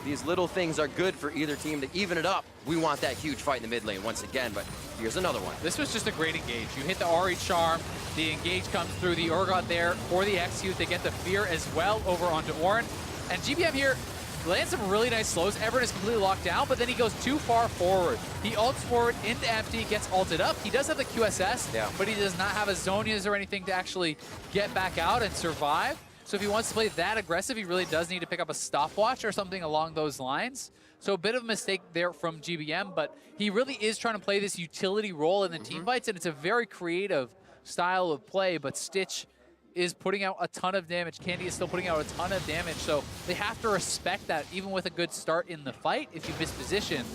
These little things are good for either team to even it up. We want that huge fight in the mid lane once again, but here's another one. This was just a great engage. You hit the Ari charm, the engage comes through, the Urgot there for the execute. They get the fear as well over onto Orin. And GBM here lands some really nice slows. Everett is completely locked down, but then he goes too far forward. He ults forward into empty, gets ulted up. He does have the QSS, but he does not have a Zonias or anything to actually get back out and survive. So if he wants to play that aggressive, he really does need to pick up a stopwatch or something along those lines. So a bit of a mistake there from GBM, but he really is trying to play this utility role in the team fights, and it's a very creative style of play, but Stitch is putting out a ton of damage. Candy is still putting out a ton of damage, so they have to respect that. Even with a good start in the fight, if you miss position,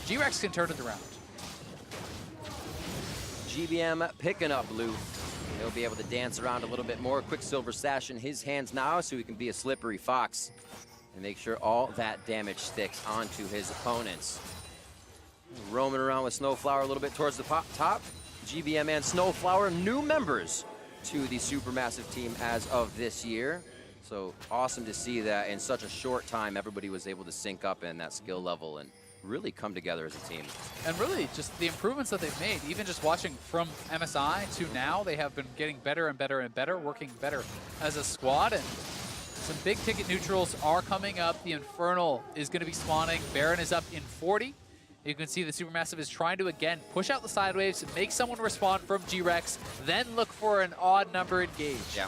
GRX can turn it around. GBM picking up loot. He'll be able to dance around a little bit more. Quicksilver Sash in his hands now so he can be a slippery fox and make sure all that damage sticks onto his opponents. Roaming around with Snowflower a little bit towards the top. GBM and Snowflower, new members to the Supermassive team as of this year. So awesome to see that in such a short time, everybody was able to sync up in that skill level and really come together as a team. And really, just the improvements that they've made, even just watching from MSI to now, they have been getting better and better and better, working better as a squad, and some big ticket neutrals are coming up. The Infernal is going to be spawning. Baron is up in 40. You can see the Supermassive is trying to, again, push out the side waves, make someone respond from GRX, then look for an odd number engage. Yeah.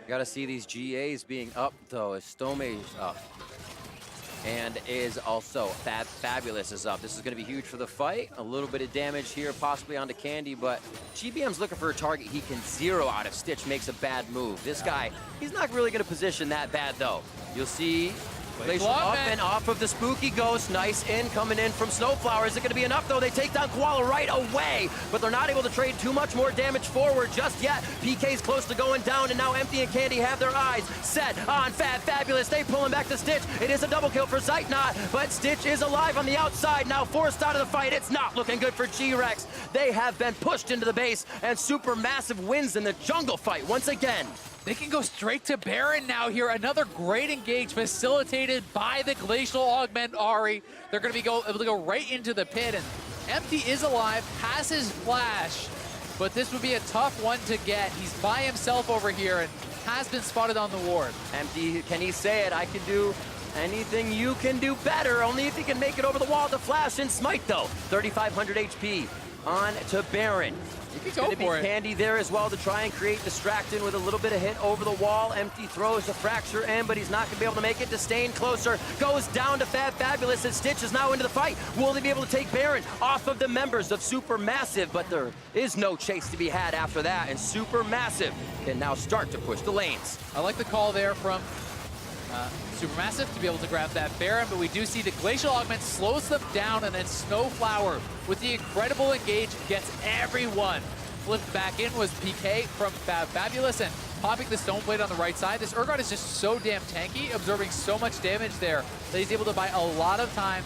Got to see these GAs being up, though, as Stome is up. And is also Fabulous is up. This is going to be huge for the fight. A little bit of damage here, possibly onto Candy, but GBM's looking for a target he can zero out if Stitch makes a bad move. This guy, he's not really going to position that bad, though. You'll see Glacial up and off of the Spooky Ghost. Nice in coming in from Snowflower. Is it going to be enough, though? They take down Koala right away, but they're not able to trade too much more damage forward just yet. PK's close to going down, and now Empty and Candy have their eyes set on Fabulous. They pull him back to Stitch. It is a double kill for Zeitnot, but Stitch is alive on the outside, now forced out of the fight. It's not looking good for GRX. They have been pushed into the base, and Supermassive wins in the jungle fight once again. They can go straight to Baron now here. Another great engage facilitated by the Glacial Augment Ari. They're going to be able to go right into the pit, and Empty is alive, has his flash, but this would be a tough one to get. He's by himself over here and has been spotted on the ward. Empty, can he say it? I can do anything you can do better, only if you can make it over the wall to flash and smite though. 3,500 HP on to Baron. You It's going to be Candy there as well to try and create distraction with a little bit of hit over the wall. Empty throws the fracture in, but he's not going to be able to make it. Disdain closer, goes down to Fabulous, and Stitch is now into the fight. Will they be able to take Baron off of the members of SuperMassive? But there is no chase to be had after that, and SuperMassive can now start to push the lanes. I like the call there from SuperMassive to be able to grab that Baron, but we do see the Glacial Augment slows them down, and then Snowflower with the incredible engage gets everyone. Flipped back in was PK from Fabulous, and popping the Stone Blade on the right side. This Urgot is just so damn tanky, absorbing so much damage there that he's able to buy a lot of time,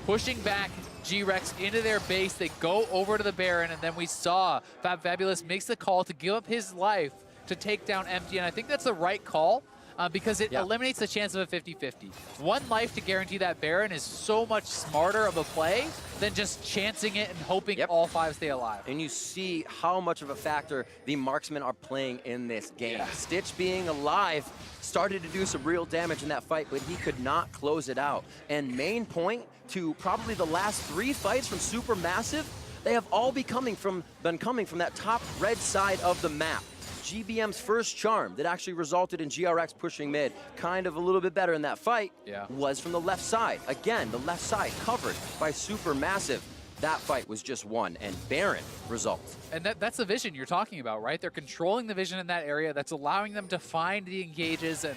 pushing back GRX into their base. They go over to the Baron, and then we saw Fabulous makes the call to give up his life to take down Empty, and I think that's the right call. Because it eliminates the chance of a 50-50. One life to guarantee that Baron is so much smarter of a play than just chancing it and hoping all 5 stay alive. And you see how much of a factor the marksmen are playing in this game. Yeah. Stitch being alive started to do some real damage in that fight, but he could not close it out. And main point to probably the last 3 fights from SuperMassive, they have all been coming from that top red side of the map. GBM's first charm that actually resulted in GRX pushing mid kind of a little bit better in that fight was from the left side. Again, the left side covered by SuperMassive. That fight was just won, and Baron results. And that's the vision you're talking about, right? They're controlling the vision in that area. That's allowing them to find the engages, and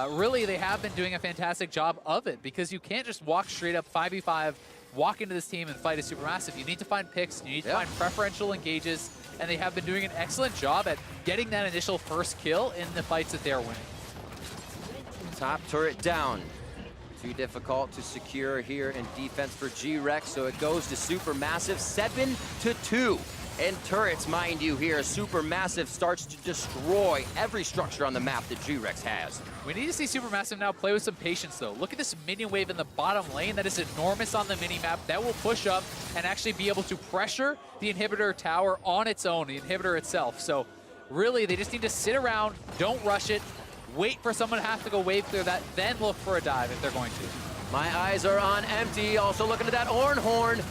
really they have been doing a fantastic job of it, because you can't just walk straight up 5v5, walk into this team and fight a SuperMassive. You need to find picks, you need to find preferential engages, and they have been doing an excellent job at getting that initial first kill in the fights that they're winning. Top turret down. Too difficult to secure here in defense for GRX, so it goes to SuperMassive 7-2. And turrets, mind you, here, SuperMassive starts to destroy every structure on the map that GRX has. We need to see SuperMassive now play with some patience, though. Look at this minion wave in the bottom lane. That is enormous on the mini-map. That will push up and actually be able to pressure the inhibitor tower on its own, the inhibitor itself. So really, they just need to sit around, don't rush it, wait for someone to have to go wave clear that, then look for a dive if they're going to. My eyes are on Empty, also looking at that Ornhorn.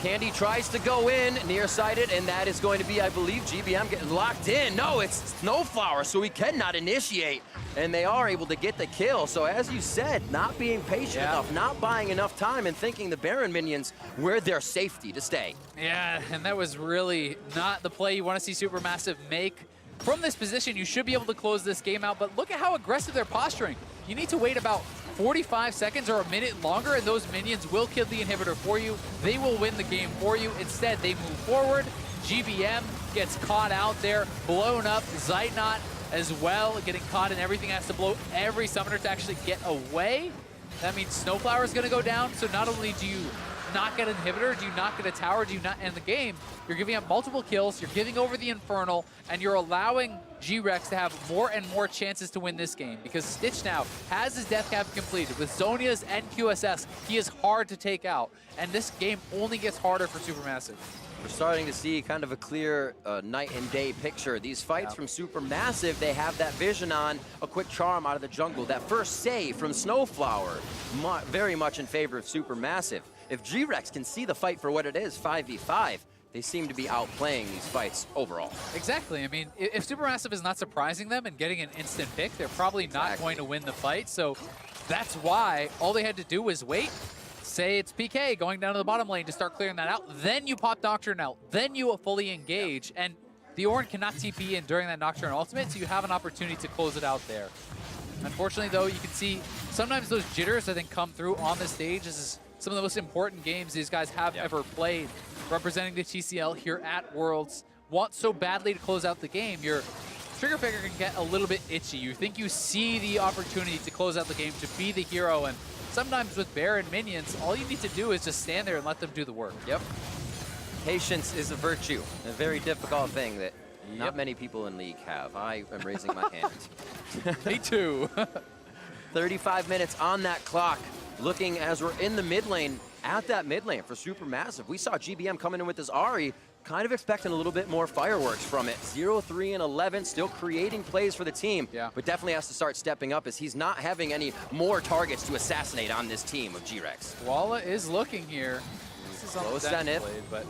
Candy tries to go in, nearsighted, and that is going to be, I believe, GBM getting locked in. No, it's Snowflower, so he cannot initiate, and they are able to get the kill. So as you said, not being patient enough, not buying enough time, and thinking the Baron minions were their safety to stay. Yeah, and that was really not the play you want to see SuperMassive make. From this position, you should be able to close this game out, but look at how aggressive they're posturing. You need to wait about 45 seconds or a minute longer, and those minions will kill the inhibitor for you. They will win the game for you. Instead, they move forward. GBM gets caught out there, blown up. Zeitnot as well, getting caught, and everything has to blow every summoner to actually get away. That means Snowflower is going to go down, so not only do you not get an inhibitor, do you not get a tower, do you not end the game, you're giving up multiple kills, you're giving over the Infernal, and you're allowing GRX to have more and more chances to win this game, because Stitch now has his death cap completed. With Zhonya's and QSS, he is hard to take out, and this game only gets harder for SuperMassive. We're starting to see kind of a clear night and day picture. These fights from SuperMassive, they have that vision on a quick charm out of the jungle. That first save from Snowflower, very much in favor of SuperMassive. If GRX can see the fight for what it is, 5v5, they seem to be outplaying these fights overall. Exactly. I mean, if SuperMassive is not surprising them and getting an instant pick, they're probably not going to win the fight. So that's why all they had to do was wait. Say it's PK going down to the bottom lane to start clearing that out. Then you pop Nocturne out. Then you fully engage. And the Ornn cannot TP in during that Nocturne ultimate, so you have an opportunity to close it out there. Unfortunately, though, you can see sometimes those jitters, I think, come through on the stage. This is some of the most important games these guys have ever played. Representing the TCL here at Worlds. Want so badly to close out the game, your trigger finger can get a little bit itchy. You think you see the opportunity to close out the game, to be the hero, and sometimes with Baron minions, all you need to do is just stand there and let them do the work. Yep. Patience is a virtue, a very difficult thing that not many people in League have. I am raising my hand. Me too. 35 minutes on that clock. Looking as we're in the mid lane, at that mid lane for SuperMassive. We saw GBM coming in with his Ahri, kind of expecting a little bit more fireworks from it. 0-3 and 11, still creating plays for the team, but definitely has to start stepping up as he's not having any more targets to assassinate on this team of GRX. Walla is looking here. This is Close on the played, but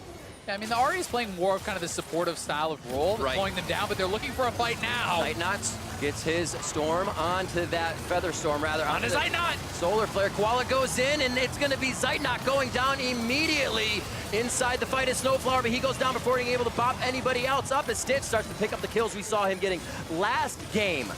yeah, I mean, the Ahri is playing more of kind of the supportive style of role, slowing them down, but they're looking for a fight now. Zeitnots gets his Storm onto that Feather Storm, rather. On his Zeitnot! Solar Flare. Koala goes in, and it's going to be Zeitnot going down immediately inside the fight is Snowflower, but he goes down before being able to pop anybody else up as Stitch starts to pick up the kills we saw him getting last game.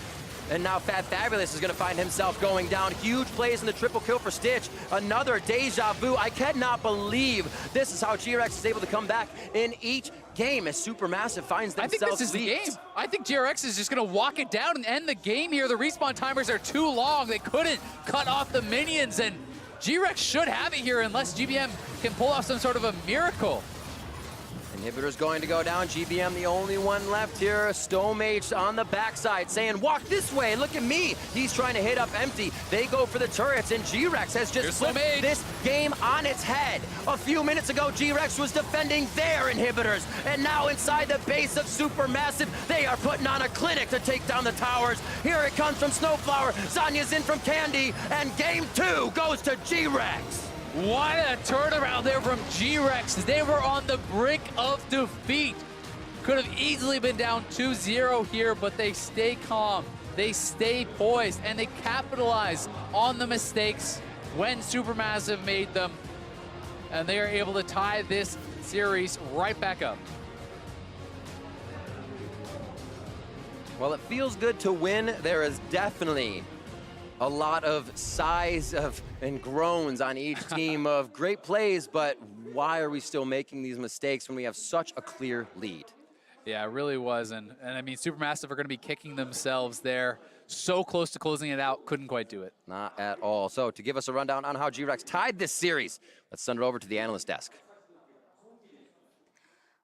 And now Fab Fabulous is going to find himself going down. Huge plays in the triple kill for Stitch. Another deja vu. I cannot believe this is how GRX is able to come back in each game as SuperMassive finds themselves. I think this is the game. I think GRX is just going to walk it down and end the game here. The respawn timers are too long. They couldn't cut off the minions, and GRX should have it here unless GBM can pull off some sort of a miracle. Inhibitor's going to go down. GBM the only one left here. Stomage on the backside saying, walk this way, look at me. He's trying to hit up empty. They go for the turrets, and GRX has just flipped this game on its head. A few minutes ago, GRX was defending their inhibitors, and now inside the base of SuperMassive, they are putting on a clinic to take down the towers. Here it comes from Snowflower. Zanya's in from Candy, and game 2 goes to GRX. What a turnaround there from GRX. They were on the brink of defeat. Could have easily been down 2-0 here, but they stay calm. They stay poised, and they capitalize on the mistakes when SuperMassive made them. And they are able to tie this series right back up. Well, it feels good to win. There is definitely a lot of sighs and groans on each team of great plays, but why are we still making these mistakes when we have such a clear lead? Yeah, it really was, and I mean, SuperMassive are going to be kicking themselves there. So close to closing it out, couldn't quite do it. Not at all. So to give us a rundown on how GRX tied this series, let's send it over to the analyst desk.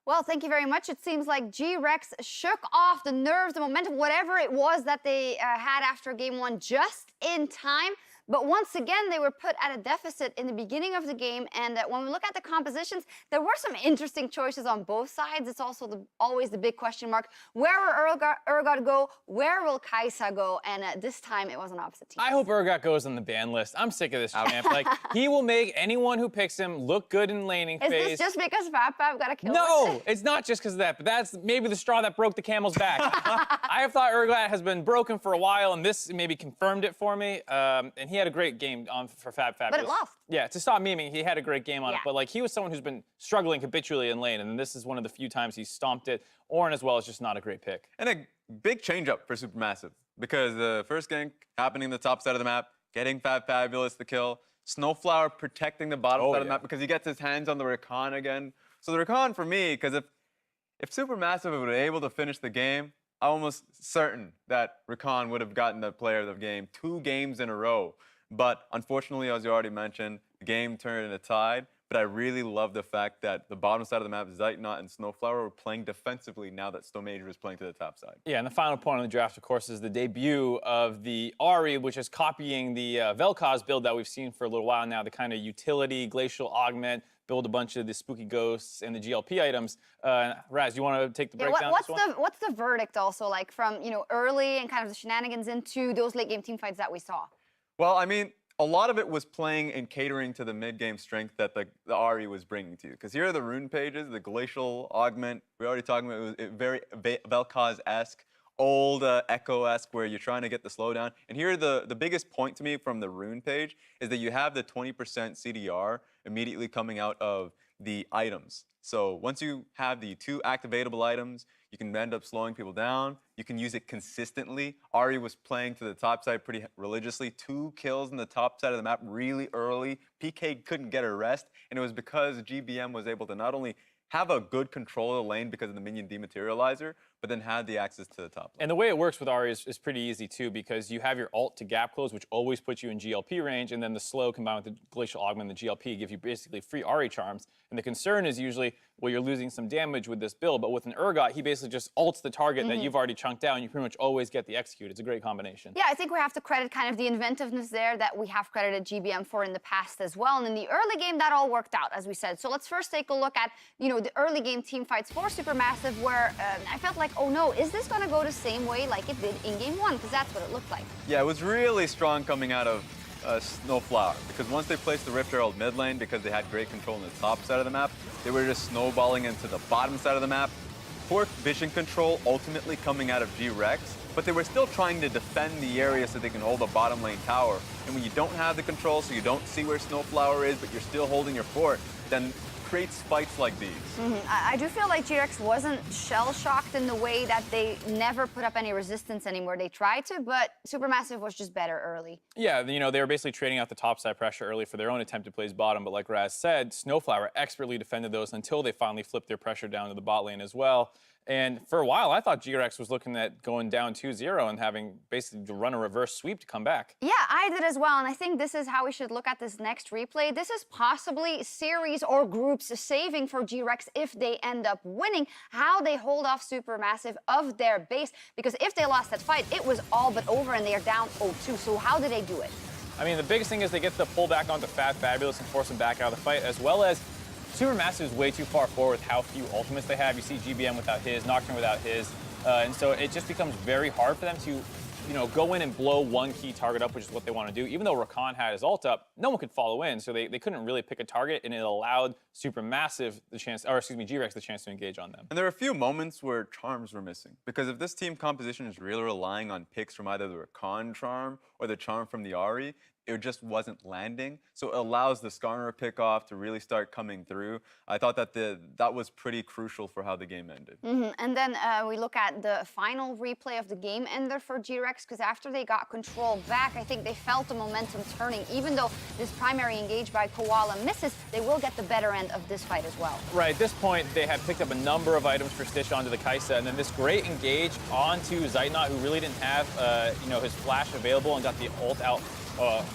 Well, thank you very much. It seems like GRX shook off the nerves, the momentum, whatever it was that they had after game 1 just in time. But once again, they were put at a deficit in the beginning of the game. And when we look at the compositions, there were some interesting choices on both sides. It's also always the big question mark. Where will Urgot go? Where will Kaisa go? And this time, it was an opposite team. I hope Urgot goes on the ban list. I'm sick of this champ. Like, he will make anyone who picks him look good in laning phase. Is this just because Fab got a kill? No, it's not just because of that, but that's maybe the straw that broke the camel's back. I have thought Urgot has been broken for a while, and this maybe confirmed it for me. And he had a great game for Fab Fabulous. But it lost. Yeah, to stop memeing, he had a great game on it. But like, he was someone who's been struggling habitually in lane, and this is one of the few times he stomped it. Orin as well is just not a great pick. And a big change up for SuperMassive, because the first gank happening in the top side of the map, getting Fab Fabulous the kill, Snowflower protecting the bottom side of the map because he gets his hands on the Rakan again. So the Rakan for me, because if SuperMassive were able to finish the game, I'm almost certain that Rakan would have gotten the player of the game 2 games in a row. But unfortunately, as you already mentioned, the game turned into tide. But I really love the fact that the bottom side of the map, Zeitnot and Snowflower, were playing defensively now that Stomage was playing to the top side. Yeah, and the final point on the draft, of course, is the debut of the Ahri, which is copying the Vel'Koz build that we've seen for a little while now, the kind of utility, glacial augment, build a bunch of the spooky ghosts and the GLP items. Raz, you want to take the breakdown? What's the verdict also, like, from early and kind of the shenanigans into those late game team fights that we saw? Well, I mean, a lot of it was playing and catering to the mid-game strength that the Ahri was bringing to you. Because here are the rune pages, the glacial augment. We already talked about it, was very Vel'Koz-esque, old Echo-esque, where you're trying to get the slowdown. And here, the biggest point to me from the rune page is that you have the 20% CDR immediately coming out of the items. So once you have the 2 activatable items, you can end up slowing people down. You can use it consistently. Ahri was playing to the top side pretty religiously. 2 kills in the top side of the map really early. PK couldn't get a rest, and it was because GBM was able to not only have a good control of the lane because of the minion dematerializer, but then had the access to the top lane. And the way it works with Ahri is pretty easy too, because you have your ult to gap close, which always puts you in GLP range, and then the slow combined with the glacial augment and the GLP give you basically free Ahri charms. And the concern is usually well, you're losing some damage with this build. But with an Urgot, he basically just ults the target that you've already chunked out, and you pretty much always get the execute. It's a great combination. Yeah, I think we have to credit kind of the inventiveness there that we have credited GBM for in the past as well. And in the early game, that all worked out, as we said. So let's first take a look at, the early game team fights for Supermassive, where I felt like, oh no, is this going to go the same way like it did in game one? Because that's what it looked like. Yeah, it was really strong coming out of Snowflower, because once they placed the Rift Herald mid lane, because they had great control on the top side of the map, they were just snowballing into the bottom side of the map. Poor vision control ultimately coming out of GRX, but they were still trying to defend the area so they can hold the bottom lane tower. And when you don't have the control, so you don't see where Snowflower is, but you're still holding your fort, then creates fights like these. I do feel like GRX wasn't shell-shocked in the way that they never put up any resistance anymore. They tried to, but Supermassive was just better early. Yeah, they were basically trading out the topside pressure early for their own attempt to place bottom, but like Raz said, Snowflower expertly defended those until they finally flipped their pressure down to the bot lane as well. And for a while, I thought GRX was looking at going down 2-0 and having basically to run a reverse sweep to come back. Yeah, I did as well, and I think this is how we should look at this next replay. This is possibly series or groups saving for GRX if they end up winning, how they hold off Supermassive of their base, because if they lost that fight, it was all but over and they are down 0-2. So how did they do it? I mean, the biggest thing is they get the pull back onto Fabulous and force him back out of the fight, as well as Supermassive is way too far forward with how few ultimates they have. You see GBM without his, Nocturne without his, and so it just becomes very hard for them to, go in and blow one key target up, which is what they want to do. Even though Rakan had his ult up, no one could follow in, so they couldn't really pick a target, and it allowed Supermassive the chance, or excuse me, GRX the chance to engage on them. And there are a few moments where charms were missing, because if this team composition is really relying on picks from either the Rakan charm or the charm from the Ahri, it just wasn't landing. So it allows the Skarner pick-off to really start coming through. I thought that that was pretty crucial for how the game ended. And then we look at the final replay of the game ender for GRX, because after they got control back, I think they felt the momentum turning. Even though this primary engage by Koala misses, they will get the better end of this fight as well. Right, at this point, they had picked up a number of items for Stitch onto the Kaisa, and then this great engage onto Zeitnot, who really didn't have, his flash available and got the ult out,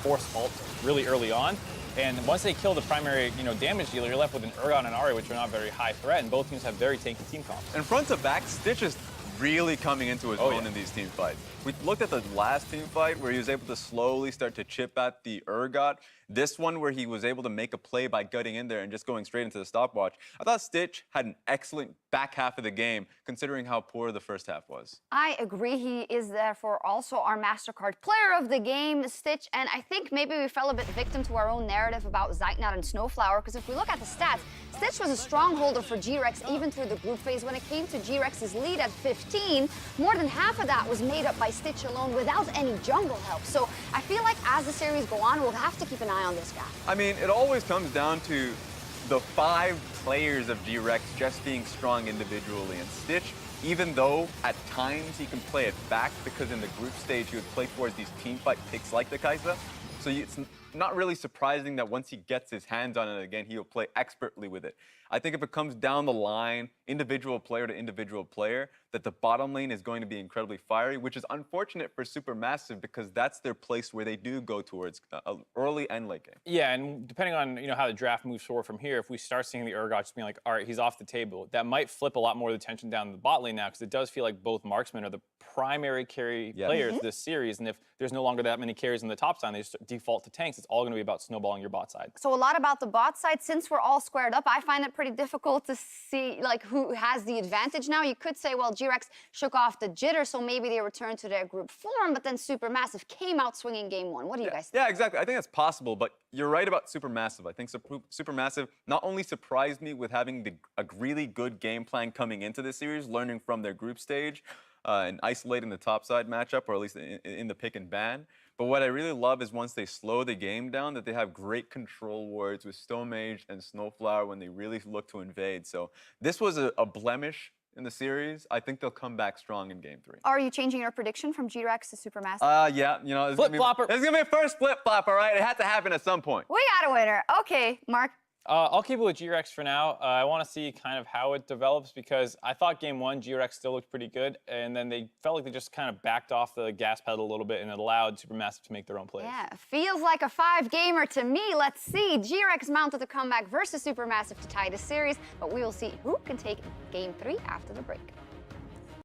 force ult really early on. And once they kill the primary, damage dealer, you're left with an Urgot and an Ahri, which are not very high threat, and both teams have very tanky team comps. And front to back, Stitch is really coming into his own in these team fights. We looked at the last team fight where he was able to slowly start to chip at the Urgot. This one where he was able to make a play by gutting in there and just going straight into the stopwatch. I thought Stitch had an excellent back half of the game, considering how poor the first half was. I agree. He is therefore also our MasterCard player of the game, Stitch. And I think maybe we fell a bit victim to our own narrative about Zeitnot and Snowflower, because if we look at the stats, Stitch was a strongholder for GRX even through the group phase. When it came to GRX's lead at 15, more than half of that was made up by Stitch alone without any jungle help. So I feel like as the series go on, we'll have to keep an eye on this guy. I mean, it always comes down to the 5 players of GRX just being strong individually. And Stitch, even though at times he can play it back, because in the group stage he would play towards these team fight picks like the Kaisa, so it's not really surprising that once he gets his hands on it again, he'll play expertly with it. I think if it comes down the line, individual player to individual player, that the bottom lane is going to be incredibly fiery, which is unfortunate for Supermassive because that's their place where they do go towards early and late game. Yeah, and depending on how the draft moves forward from here, if we start seeing the Urgot just being like, all right, he's off the table, that might flip a lot more of the tension down the bot lane now, because it does feel like both marksmen are the primary carry players this series, and if there's no longer that many carries in the top side, they just default to tanks, it's all going to be about snowballing your bot side. So a lot about the bot side. Since we're all squared up, I find it pretty difficult to see who has the advantage now. You could say, well, GRX shook off the jitter, so maybe they returned to their group form, but then Supermassive came out swinging game one. What do you guys think? Yeah, exactly. I think that's possible, but you're right about Supermassive. I think Supermassive not only surprised me with having a really good game plan coming into this series, learning from their group stage, and isolating the topside matchup, or at least in the pick and ban. But what I really love is once they slow the game down, that they have great control wards with Stone Mage and Snowflower when they really look to invade. So this was a blemish in the series. I think they'll come back strong in game 3. Are you changing your prediction from GRX to Supermassive? Yeah, Flip-flopper. This is going to be a first flip-flop, all right? It had to happen at some point. We got a winner. Okay, Mark. I'll keep it with GRX for now. I want to see kind of how it develops because I thought game 1, GRX still looked pretty good, and then they felt like they just kind of backed off the gas pedal a little bit and it allowed SuperMassive to make their own plays. Yeah, feels like a 5-gamer to me. Let's see. GRX mounted a comeback versus SuperMassive to tie the series, but we will see who can take game 3 after the break.